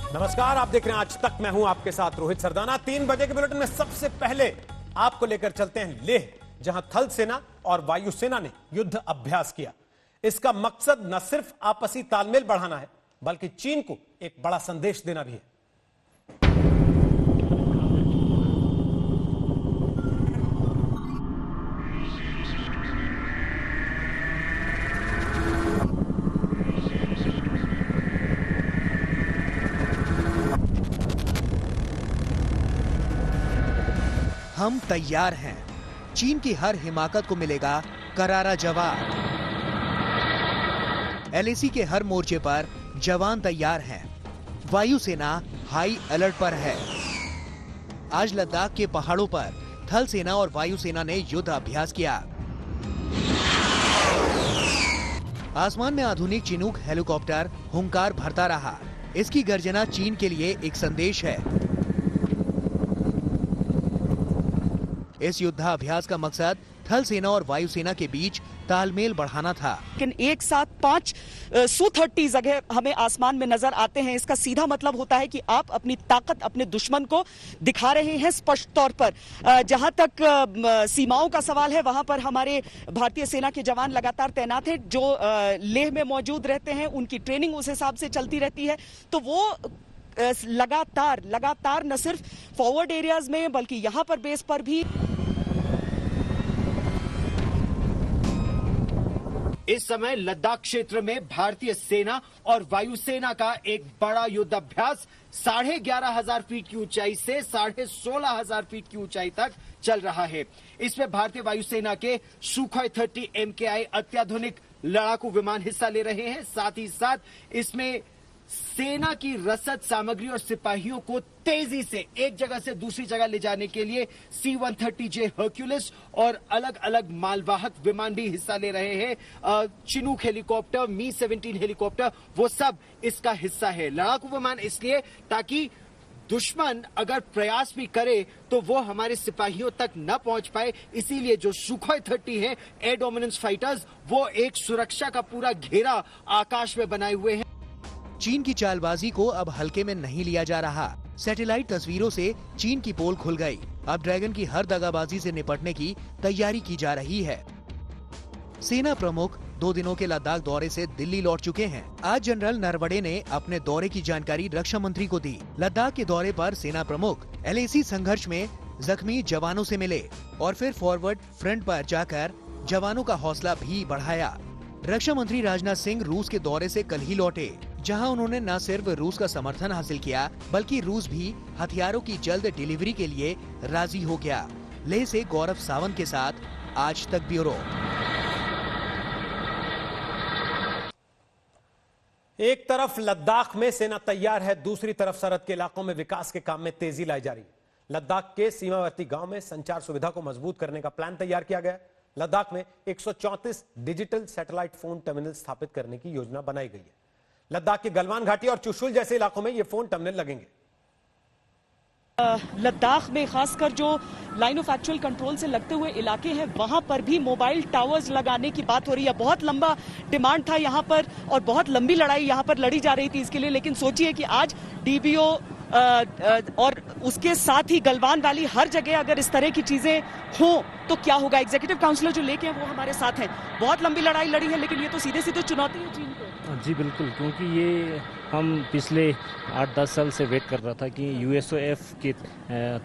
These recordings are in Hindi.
नमस्कार, आप देख रहे हैं आज तक। मैं हूं आपके साथ रोहित सरदाना। 3 बजे के बुलेटिन में सबसे पहले आपको लेकर चलते हैं लेह, जहां थल सेना और वायुसेना ने युद्ध अभ्यास किया। इसका मकसद न सिर्फ आपसी तालमेल बढ़ाना है, बल्कि चीन को एक बड़ा संदेश देना भी है। हम तैयार हैं। चीन की हर हिमाकत को मिलेगा करारा जवाब। एलएसी के हर मोर्चे पर जवान तैयार हैं। वायुसेना हाई अलर्ट पर है। आज लद्दाख के पहाड़ों पर थल सेना और वायुसेना ने युद्ध अभ्यास किया। आसमान में आधुनिक चिनूक हेलीकॉप्टर हुंकार भरता रहा। इसकी गर्जना चीन के लिए एक संदेश है। इस युद्धाभ्यास का मकसद थल सेना और वायुसेना के बीच तालमेल बढ़ाना था। लेकिन एक साथ 5 Su-30 जगह हमें आसमान में नजर आते हैं। इसका सीधा मतलब होता है कि आप अपनी ताकत अपने दुश्मन को दिखा रहे हैं स्पष्ट तौर पर। जहां तक सीमाओं का सवाल है, वहां पर हमारे भारतीय सेना के जवान लगातार तैनात हैं, जो लेह में मौजूद रहते हैं। उनकी ट्रेनिंग उस हिसाब से चलती रहती है, तो वो लगातार न सिर्फ फॉरवर्ड एरियाज में बल्कि यहां पर बेस पर भी। इस समय लद्दाख क्षेत्र में भारतीय सेना और वायुसेना का एक बड़ा युद्ध अभ्यास 11,500 फीट की ऊंचाई से 16,500 फीट की ऊंचाई तक चल रहा है। इसमें भारतीय वायुसेना के सुखोई 30 MKI अत्याधुनिक लड़ाकू विमान हिस्सा ले रहे हैं। साथ ही साथ इसमें सेना की रसद सामग्री और सिपाहियों को तेजी से एक जगह से दूसरी जगह ले जाने के लिए C-130J हर्क्यूलिस और अलग अलग मालवाहक विमान भी हिस्सा ले रहे हैं। चिनूक हेलीकॉप्टर, मी-17 हेलीकॉप्टर, वो सब इसका हिस्सा है। लड़ाकू विमान इसलिए ताकि दुश्मन अगर प्रयास भी करे तो वो हमारे सिपाहियों तक न पहुंच पाए। इसीलिए जो सुखोई 30 है एयर डोमिनेंस फाइटर्स, वो एक सुरक्षा का पूरा घेरा आकाश में बनाए हुए हैं। चीन की चालबाजी को अब हल्के में नहीं लिया जा रहा। सैटेलाइट तस्वीरों से चीन की पोल खुल गई। अब ड्रैगन की हर दगाबाजी से निपटने की तैयारी की जा रही है। सेना प्रमुख 2 दिनों के लद्दाख दौरे से दिल्ली लौट चुके हैं। आज जनरल नरवणे ने अपने दौरे की जानकारी रक्षा मंत्री को दी। लद्दाख के दौरे पर सेना प्रमुख LAC संघर्ष में जख्मी जवानों से मिले और फिर फॉरवर्ड फ्रंट पर जाकर जवानों का हौसला भी बढ़ाया। रक्षा मंत्री राजनाथ सिंह रूस के दौरे से कल ही लौटे, जहां उन्होंने न सिर्फ रूस का समर्थन हासिल किया, बल्कि रूस भी हथियारों की जल्द डिलीवरी के लिए राजी हो गया। लेह से गौरव सावंत के साथ आज तक ब्यूरो। एक तरफ लद्दाख में सेना तैयार है, दूसरी तरफ सरहद के इलाकों में विकास के काम में तेजी लाई जा रही है। लद्दाख के सीमावर्ती गांव में संचार सुविधा को मजबूत करने का प्लान तैयार किया गया। लद्दाख में 134 डिजिटल सैटेलाइट फोन टर्मिनल स्थापित करने की योजना बनाई गई है। लद्दाख के गलवान घाटी और चुशुल जैसे इलाकों में ये फोन टर्मिनल लगेंगे। लद्दाख में खासकर जो लाइन ऑफ एक्चुअल कंट्रोल से लगते हुए इलाके हैं, वहां पर भी मोबाइल टावर्स लगाने की बात हो रही है। बहुत लंबा डिमांड था यहां पर और बहुत लंबी लड़ाई यहां पर लड़ी जा रही थी इसके लिए। लेकिन सोचिए कि आज DBO और उसके साथ ही गलवान वैली, हर जगह अगर इस तरह की चीजें हों तो क्या होगा। एग्जीक्यूटिव काउंसिलर जो लेके हैं वो हमारे साथ हैं। बहुत लंबी लड़ाई लड़ी है, लेकिन ये तो सीधे सीधे चुनौती है चीन को। जी बिल्कुल, क्योंकि ये हम पिछले 8-10 साल से वेट कर रहा था कि USOF के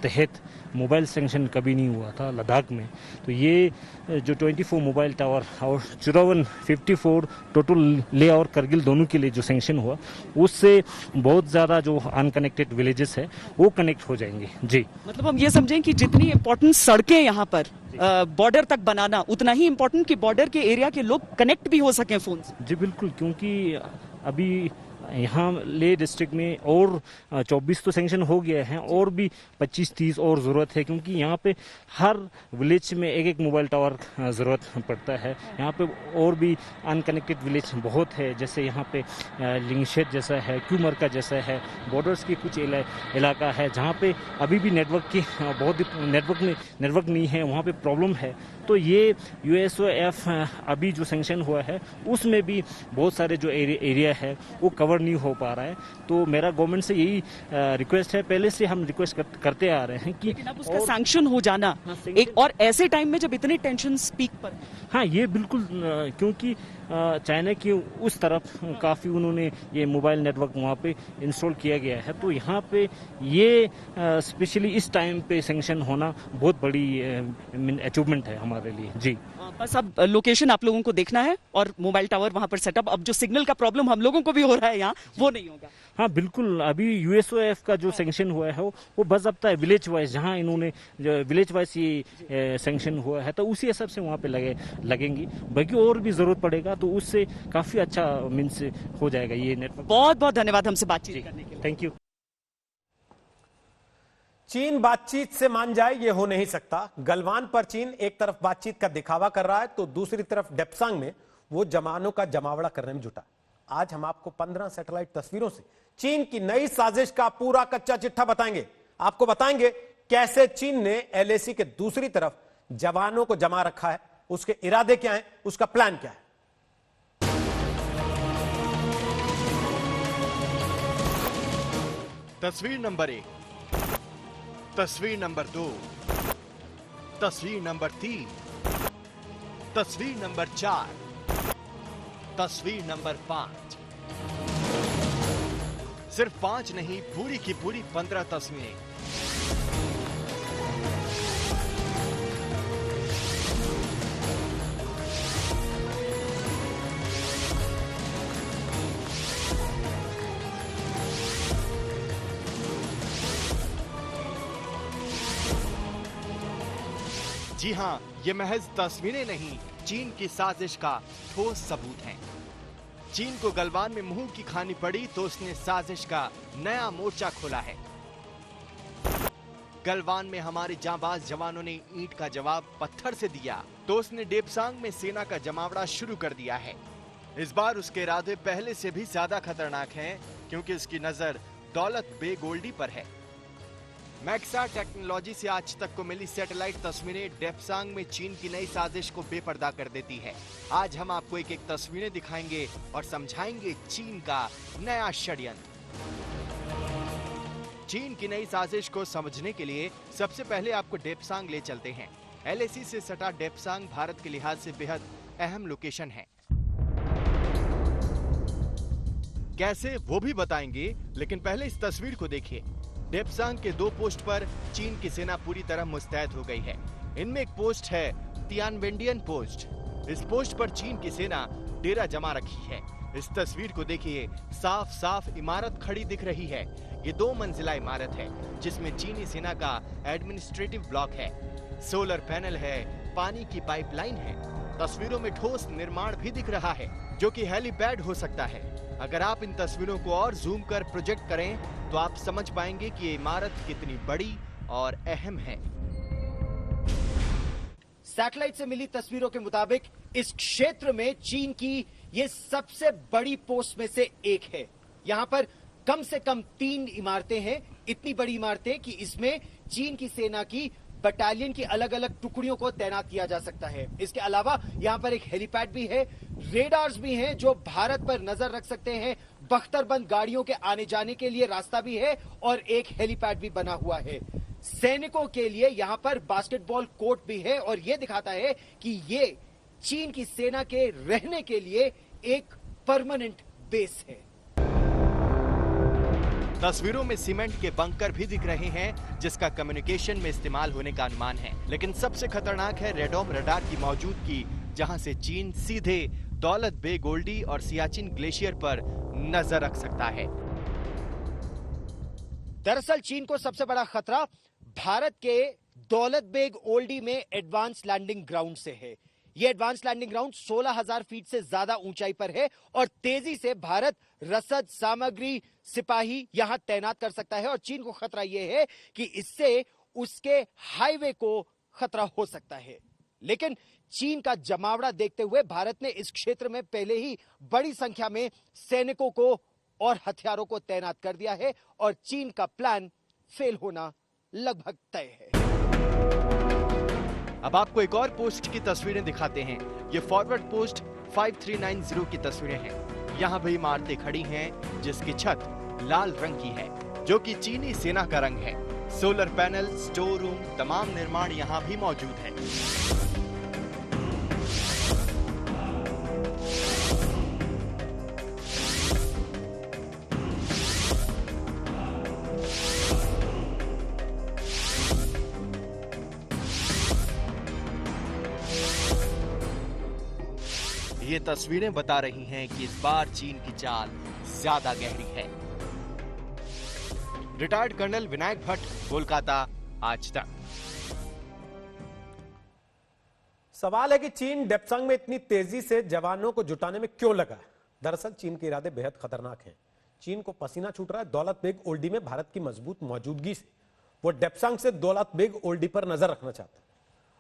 तहत मोबाइल सैंक्शन कभी नहीं हुआ था लद्दाख में। तो ये जो 24 मोबाइल टावर और 54 टोटल लेह और करगिल दोनों के लिए जो सैंक्शन हुआ, उससे बहुत ज़्यादा जो अनकनेक्टेड विलेजेस है वो कनेक्ट हो जाएंगे। जी, मतलब हम ये समझें कि जितनी इम्पोर्टेंट सड़कें यहाँ पर बॉर्डर तक बनाना, उतना ही इम्पोर्टेंट कि बॉर्डर के एरिया के लोग कनेक्ट भी हो सकें फोन से। जी बिल्कुल, क्योंकि अभी यहाँ लेह डिस्ट्रिक्ट में और 24 तो सैंक्शन हो गया है और भी 25-30 और ज़रूरत है, क्योंकि यहाँ पे हर विलेज में एक मोबाइल टावर ज़रूरत पड़ता है। यहाँ पे और भी अनकनेक्टेड विलेज बहुत है, जैसे यहाँ पे लिंगशेट जैसा है, क्यूमरका जैसा है, बॉर्डर्स की कुछ इलाका है जहाँ पे अभी भी नेटवर्क की बहुत नेटवर्क नहीं है, वहाँ पे प्रॉब्लम है। तो ये USOF अभी जो सैंक्शन हुआ है उसमें भी बहुत सारे जो एरिया है वो कवर नहीं हो पा रहा है। तो मेरा गवर्नमेंट से यही रिक्वेस्ट है, पहले से हम रिक्वेस्ट करते आ रहे हैं कि लेकिन अब उसका सैंक्शन हो जाना एक और ऐसे टाइम में जब इतनी टेंशन पीक पर। हाँ, ये बिल्कुल, क्योंकि चाइना की उस तरफ काफ़ी उन्होंने ये मोबाइल नेटवर्क वहाँ पे इंस्टॉल किया गया है, तो यहाँ पे ये स्पेशली इस टाइम पे सैंक्शन होना बहुत बड़ी अचीवमेंट है हमारे लिए। जी, बस अब लोकेशन आप लोगों को देखना है और मोबाइल टावर वहां पर सेटअप। अब जो सिग्नल का प्रॉब्लम हम लोगों को भी हो रहा है यहाँ, वो नहीं होगा। हाँ बिल्कुल, अभी USOF का जो सैंक्शन हुआ है वो बाज़ाब्ता है विलेज वाइज, जहाँ इन्होंने विलेज वाइज ये सैंक्शन हुआ है तो उसी हिसाब से वहाँ पे लगेंगी। बाकी और भी ज़रूरत पड़ेगा तो उससे काफ़ी अच्छा मीन्स हो जाएगा ये नेटवर्क। बहुत बहुत धन्यवाद हमसे बातचीत करने के लिए। Thank you. चीन बातचीत से मान जाए ये हो नहीं सकता। गलवान पर चीन एक तरफ बातचीत का दिखावा कर रहा है तो दूसरी तरफ डेप्सांग में वो जवानों का जमावड़ा करने में जुटा। आज हम आपको 15 सैटेलाइट तस्वीरों से चीन की नई साजिश का पूरा कच्चा चिट्ठा बताएंगे। आपको बताएंगे कैसे चीन ने LAC के दूसरी तरफ जवानों को जमा रखा है, उसके इरादे क्या हैं, उसका प्लान क्या है। तस्वीर नंबर 1, तस्वीर नंबर 2, तस्वीर नंबर 3, तस्वीर नंबर 4, तस्वीर नंबर 5। सिर्फ 5 नहीं, पूरी की पूरी 15 तस्वीरें। जी हां, ये महज तस्वीरें नहीं, चीन की साजिश का ठोस सबूत हैं। चीन को गलवान में मुंह की खानी पड़ी तो उसने साजिश का नया मोर्चा खोला है। गलवान में हमारे जांबाज जवानों ने ईंट का जवाब पत्थर से दिया तो उसने डेप्सांग में सेना का जमावड़ा शुरू कर दिया है। इस बार उसके इरादे पहले से भी ज्यादा खतरनाक हैं क्योंकि उसकी नजर दौलत बे गोल्डी पर है। मैक्सा टेक्नोलॉजी से आज तक को मिली सैटेलाइट तस्वीरें डेप्सांग में चीन की नई साजिश को बेपर्दा कर देती है। आज हम आपको एक एक तस्वीरें दिखाएंगे और समझाएंगे चीन का नया षड्यंत्र। चीन की नई साजिश को समझने के लिए सबसे पहले आपको डेप्सांग ले चलते हैं। LAC से सटा डेप्सांग भारत के लिहाज से बेहद अहम लोकेशन है। कैसे वो भी बताएंगे, लेकिन पहले इस तस्वीर को देखिए। डेप्सांग के 2 पोस्ट पर चीन की सेना पूरी तरह मुस्तैद हो गई है। इनमें एक पोस्ट है तियानवेंडियन पोस्ट। इस पोस्ट पर चीन की सेना डेरा जमा रखी है। इस तस्वीर को देखिए, साफ साफ इमारत खड़ी दिख रही है। ये 2 मंजिला इमारत है जिसमें चीनी सेना का एडमिनिस्ट्रेटिव ब्लॉक है, सोलर पैनल है, पानी की पाइपलाइन है। तस्वीरों में ठोस निर्माण भी दिख रहा है जो कि हेलीपैड हो सकता है। अगर आप इन तस्वीरों को और जूम कर प्रोजेक्ट करें तो आप समझ पाएंगे कि ये इमारत कितनी बड़ी और अहम है। सैटेलाइट से मिली तस्वीरों के मुताबिक इस क्षेत्र में चीन की ये सबसे बड़ी पोस्ट में से एक है। यहाँ पर कम से कम 3 इमारतें हैं। इतनी बड़ी इमारतें कि इसमें चीन की सेना की बटालियन की अलग अलग टुकड़ियों को तैनात किया जा सकता है। इसके अलावा यहाँ पर एक हेलीपैड भी है, रेडार्स भी हैं जो भारत पर नजर रख सकते हैं। बख्तरबंद गाड़ियों के आने जाने के लिए रास्ता भी है और एक हेलीपैड भी बना हुआ है। सैनिकों के लिए यहाँ पर बास्केटबॉल कोर्ट भी है और ये दिखाता है कि ये चीन की सेना के रहने के लिए एक परमानेंट बेस है। तस्वीरों में सीमेंट के बंकर भी दिख रहे हैं जिसका कम्युनिकेशन में इस्तेमाल होने का अनुमान है। लेकिन सबसे खतरनाक है रेडॉम रडार की मौजूदगी, जहां से चीन सीधे दौलत बे गोल्डी और सियाचिन ग्लेशियर पर नजर रख सकता है। दरअसल चीन को सबसे बड़ा खतरा भारत के दौलत बेग ओल्डी में एडवांस लैंडिंग ग्राउंड से है। यह एडवांस लैंडिंग ग्राउंड 16,000 फीट से ज्यादा ऊंचाई पर है और तेजी से भारत रसद, सामग्री, सिपाही यहां तैनात कर सकता है। और चीन को खतरा यह है कि इससे उसके हाईवे को खतरा हो सकता है। लेकिन चीन का जमावड़ा देखते हुए भारत ने इस क्षेत्र में पहले ही बड़ी संख्या में सैनिकों को और हथियारों को तैनात कर दिया है और चीन का प्लान फेल होना लगभग तय है। अब आपको एक और पोस्ट की तस्वीरें दिखाते हैं। ये फॉरवर्ड पोस्ट 5390 की तस्वीरें हैं। यहाँ भी इमारतें खड़ी हैं जिसकी छत लाल रंग की है, जो कि चीनी सेना का रंग है। सोलर पैनल, स्टोर रूम, तमाम निर्माण यहाँ भी मौजूद है। ये तस्वीरें बता रही हैं कि इस बार चीन की चाल ज्यादा गहरी है। रिटायर्ड कर्नल विनायक भट्ट, कोलकाता, आज तक। सवाल है कि चीन डेप्सांग में इतनी तेजी से जवानों को जुटाने में क्यों लगा। दरअसल चीन के इरादे बेहद खतरनाक हैं। चीन को पसीना छूट रहा है दौलत बेग ओल्डी में भारत की मजबूत मौजूदगी से। वो डेप्सांग से दौलत बेग ओल्डी पर नजर रखना चाहता है।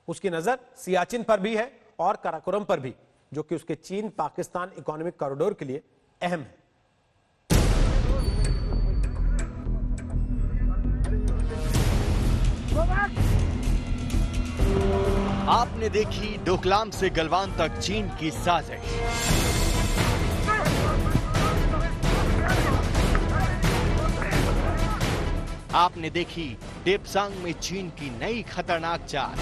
उसकी नजर सियाचिन पर भी है और काराकोरम पर भी, जो कि उसके चीन पाकिस्तान इकोनॉमिक कॉरिडोर के लिए अहम है। आपने देखी डोकलाम से गलवान तक चीन की साजिश। आपने देखी डेप्सांग में चीन की नई खतरनाक चाल।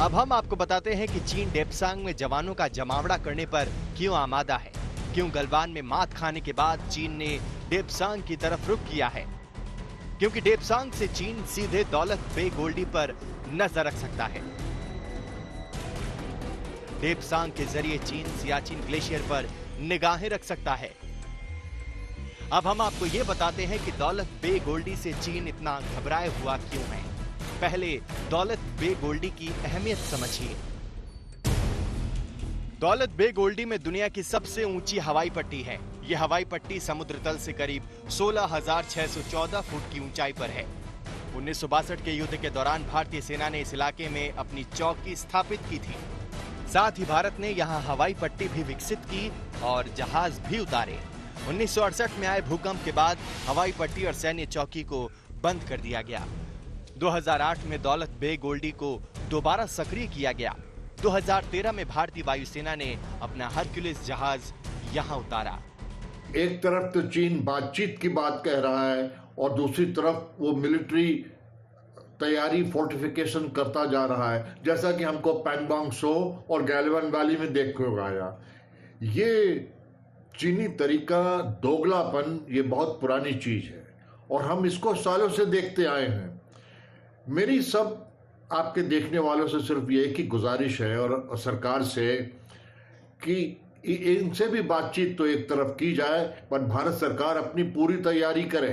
अब हम आपको बताते हैं कि चीन डेप्सांग में जवानों का जमावड़ा करने पर क्यों आमादा है, क्यों गलवान में मात खाने के बाद चीन ने डेप्सांग की तरफ रुख किया है। क्योंकि डेप्सांग से चीन सीधे दौलत बेग ओल्डी पर नजर रख सकता है। डेप्सांग के जरिए चीन सियाचिन ग्लेशियर पर निगाहें रख सकता है। अब हम आपको यह बताते हैं कि दौलत बेग ओल्डी से चीन इतना घबराए हुआ क्यों है। पहले दौलत बेग ओल्डी की अहमियत समझिए। दौलत बेग ओल्डी में दुनिया की सबसे ऊंची हवाई पट्टी है। यह हवाई पट्टी समुद्र तल से करीब 16,614 फुट की ऊंचाई पर है। 1962 के युद्ध के दौरान भारतीय सेना ने इस इलाके में अपनी चौकी स्थापित की थी। साथ ही भारत ने यहां हवाई पट्टी भी विकसित की और जहाज भी उतारे। 1968 में आए भूकंप के बाद हवाई पट्टी और सैन्य चौकी को बंद कर दिया गया। 2008 में दौलत बेग ओल्डी को दोबारा सक्रिय किया गया। 2013 में भारतीय वायुसेना ने अपना हरक्यूलिस जहाज यहां उतारा। एक तरफ तो चीन बातचीत की बात कह रहा है और दूसरी तरफ वो मिलिट्री तैयारी फोर्टिफिकेशन करता जा रहा है, जैसा कि हमको पैंगोंग सो और गैलवान वैली में देख के आया। ये चीनी तरीका, दोगलापन, ये बहुत पुरानी चीज है और हम इसको सालों से देखते आए हैं। मेरी सब आपके देखने वालों से सिर्फ ये की गुजारिश है और सरकार से कि इनसे भी बातचीत तो एक तरफ की जाए, पर भारत सरकार अपनी पूरी तैयारी करे।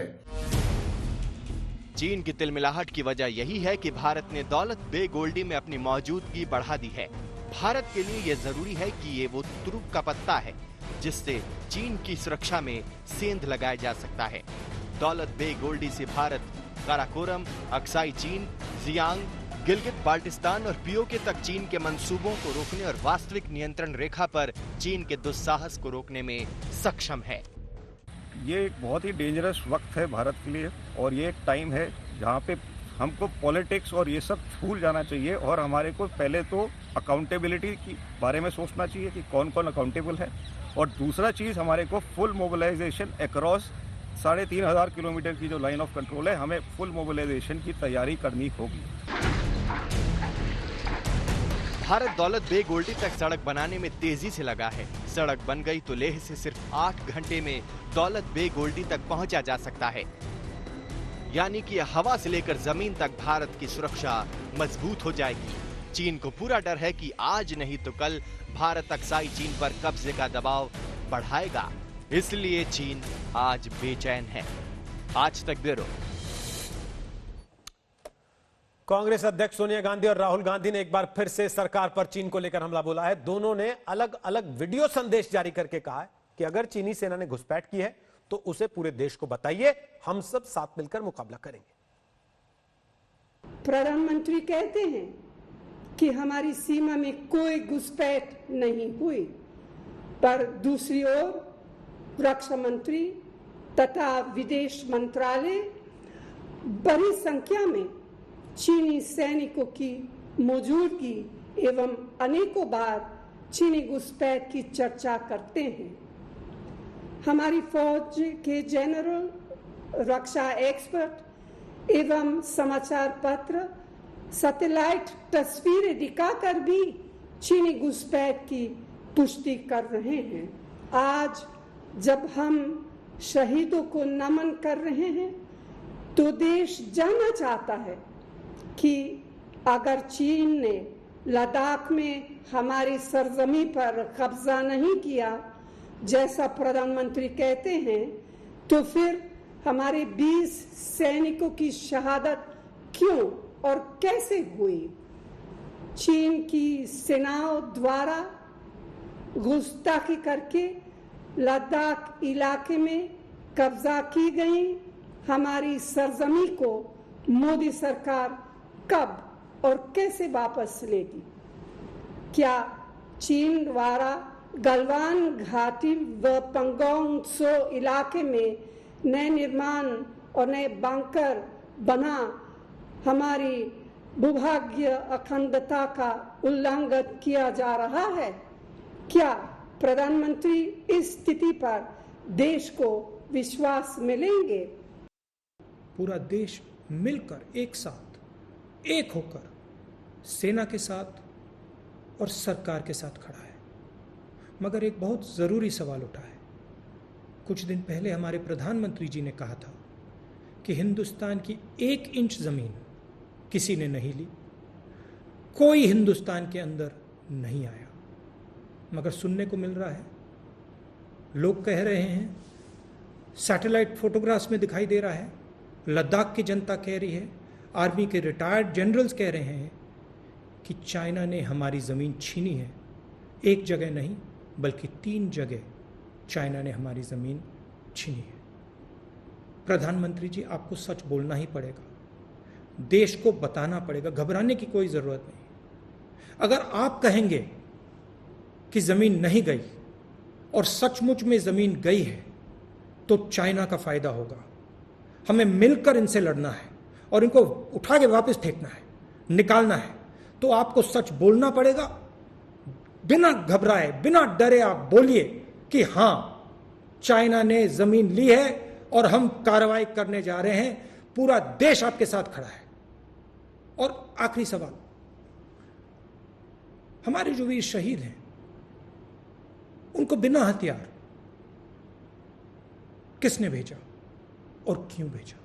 चीन की तिलमिलाहट की वजह यही है कि भारत ने दौलत बेग ओल्डी में अपनी मौजूदगी बढ़ा दी है। भारत के लिए यह जरूरी है कि ये वो तुरुप का पत्ता है जिससे चीन की सुरक्षा में सेंध लगाया जा सकता है। दौलत बेग ओल्डी से भारत काराकोरम, अक्साई चीन, जियांग, गिलगित बाल्टिस्तान और पीओके तक चीन के मंसूबों को रोकने और वास्तविक नियंत्रण रेखा पर चीन के दुस्साहस को रोकने में सक्षम है। ये एक बहुत ही डेंजरस वक्त है भारत के लिए और ये एक टाइम है जहाँ पे हमको पॉलिटिक्स और ये सब भूल जाना चाहिए और हमारे को पहले तो अकाउंटेबिलिटी के बारे में सोचना चाहिए कि कौन कौन अकाउंटेबल है, और दूसरा चीज़ हमारे को फुल मोबिलाइजेशन अक्रॉस 3,500 किलोमीटर की जो लाइन ऑफ कंट्रोल है, हमें फुल मोबिलाइजेशन की तैयारी करनी होगी। भारत दौलत बेग ओल्डी तक सड़क बनाने में तेजी से लगा है। सड़क बन गई तो लेह से सिर्फ 8 घंटे में दौलत बेग ओल्डी तक पहुंचा जा सकता है। यानी कि हवा से लेकर जमीन तक भारत की सुरक्षा मजबूत हो जाएगी। चीन को पूरा डर है कि आज नहीं तो कल भारत अक्साई चीन पर कब्जे का दबाव बढ़ाएगा, इसलिए चीन आज बेचैन है। आज तक ब्यूरो। कांग्रेस अध्यक्ष सोनिया गांधी और राहुल गांधी ने एक बार फिर से सरकार पर चीन को लेकर हमला बोला है। दोनों ने अलग अलग वीडियो संदेश जारी करके कहा है कि अगर चीनी सेना ने घुसपैठ की है तो उसे पूरे देश को बताइए, हम सब साथ मिलकर मुकाबला करेंगे। प्रधानमंत्री कहते हैं कि हमारी सीमा में कोई घुसपैठ नहीं हुई, पर दूसरी ओर रक्षा मंत्री तथा विदेश मंत्रालय बड़ी संख्या में चीनी सैनिकों की मौजूदगी एवं अनेकों बार चीनी घुसपैठ की चर्चा करते हैं। हमारी फौज के जनरल, रक्षा एक्सपर्ट एवं समाचार पत्र सैटेलाइट तस्वीरें दिखाकर भी चीनी घुसपैठ की पुष्टि कर रहे हैं। आज जब हम शहीदों को नमन कर रहे हैं तो देश जानना चाहता है कि अगर चीन ने लद्दाख में हमारी सरजमी पर कब्जा नहीं किया जैसा प्रधानमंत्री कहते हैं, तो फिर हमारे 20 सैनिकों की शहादत क्यों और कैसे हुई? चीन की सेनाओं द्वारा घुसपैठी करके लद्दाख इलाके में कब्जा की गई हमारी सरजमी को मोदी सरकार कब और कैसे वापस लेगी? क्या चीन द्वारा गलवान घाटी व पंगोंग त्सो इलाके में नए निर्माण और नए बंकर बना हमारी भूभागीय अखंडता का उल्लंघन किया जा रहा है? क्या प्रधानमंत्री इस स्थिति पर देश को विश्वास मिलेंगे? पूरा देश मिलकर एक साथ, एक होकर सेना के साथ और सरकार के साथ खड़ा है। मगर एक बहुत ज़रूरी सवाल उठा है। कुछ दिन पहले हमारे प्रधानमंत्री जी ने कहा था कि हिंदुस्तान की 1 इंच ज़मीन किसी ने नहीं ली, कोई हिंदुस्तान के अंदर नहीं आया। मगर सुनने को मिल रहा है, लोग कह रहे हैं, सैटेलाइट फोटोग्राफ्स में दिखाई दे रहा है, लद्दाख की जनता कह रही है, आर्मी के रिटायर्ड जनरल्स कह रहे हैं कि चाइना ने हमारी ज़मीन छीनी है। एक जगह नहीं बल्कि 3 जगह चाइना ने हमारी ज़मीन छीनी है। प्रधानमंत्री जी, आपको सच बोलना ही पड़ेगा, देश को बताना पड़ेगा, घबराने की कोई ज़रूरत नहीं। अगर आप कहेंगे कि ज़मीन नहीं गई और सचमुच में ज़मीन गई है तो चाइना का फ़ायदा होगा। हमें मिलकर इनसे लड़ना है और इनको उठा के वापस फेंकना है, निकालना है। तो आपको सच बोलना पड़ेगा, बिना घबराए, बिना डरे आप बोलिए कि हाँ, चाइना ने ज़मीन ली है और हम कार्रवाई करने जा रहे हैं, पूरा देश आपके साथ खड़ा है। और आखिरी सवाल, हमारे जो वीर शहीद हैं उनको बिना हथियार किसने भेजा और क्यों भेजा?